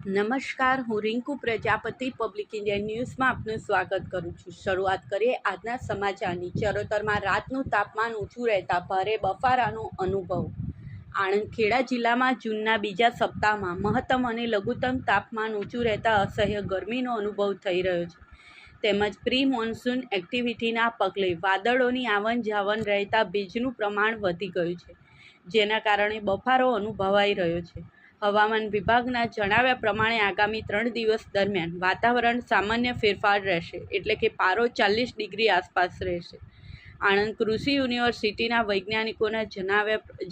નમસ્કાર, હું Rinku Prajapati public India ન્યૂઝમાં આપનું સ્વાગત કરું છું। શરૂઆત કરીએ આજના સમાચારની। ચરોતરમાં રાતનું તાપમાન ઊંચું રહેતા ભારે બફારાનો અનુભવ। આણંદ ખેડા જિલ્લામાં જૂનના બીજા સપ્તાહમાં મહત્તમ અને લઘુત્તમ તાપમાન ઊંચું રહેતા અસહ્ય ગરમીનો અનુભવ થઈ રહ્યો છે, તેમજ પ્રી મોન્સૂન એક્ટિવિટીના પગલે વાદળોની આવન જાવન રહેતા ભેજનું પ્રમાણ વધી ગયું છે, જેના કારણે બફારો અનુભવાઈ રહ્યો છે। હવામાન વિભાગના જણાવ્યા પ્રમાણે આગામી 3 દિવસ દરમિયાન વાતાવરણ સામાન્ય ફેરફાર રહેશે, એટલે કે પારો 40 ડિગ્રી આસપાસ રહેશે। આણંદ કૃષિ યુનિવર્સિટીના વૈજ્ઞાનિકોના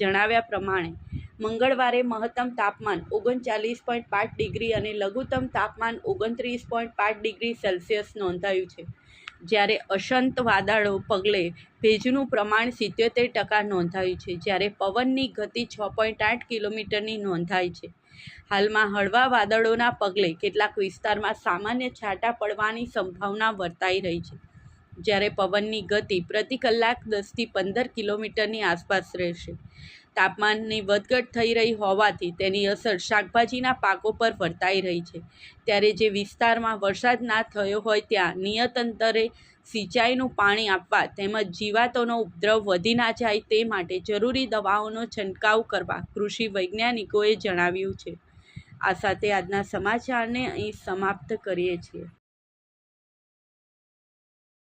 જણાવ્યા પ્રમાણે મંગળવારે મહત્તમ તાપમાન 39.5 ડિગ્રી અને લઘુત્તમ તાપમાન 29.5 ડિગ્રી સેલ્સિયસ નોંધાયું છે, જ્યારે અશંત વાદળો પગલે ભેજનું પ્રમાણ 77% નોંધાયું છે, જ્યારે પવનની ગતિ 6.8 કિલોમીટરની નોંધાઈ છે। હાલમાં હળવા વાદળોના પગલે કેટલાક વિસ્તારમાં સામાન્ય છાંટા પડવાની સંભાવના વર્તાઈ રહી છે, જ્યારે પવનની ગતિ પ્રતિ કલાક 10 થી 15 કિલોમીટરની આસપાસ રહેશે। તાપમાનની વધઘટ થઈ રહી હોવાથી તેની અસર શાકભાજીના પાકો પર વર્તાઈ રહી છે, ત્યારે જે વિસ્તારમાં વરસાદ ના થયો હોય ત્યાં નિયત અંતરે સિંચાઈનું પાણી આપવા તેમજ જીવાતોનો ઉપદ્રવ વધી ના જાય તે માટે જરૂરી દવાઓનો છંટકાવ કરવા કૃષિ વૈજ્ઞાનિકોએ જણાવ્યું છે। આ સાથે આજના સમાચારને અહીં સમાપ્ત કરીએ છીએ।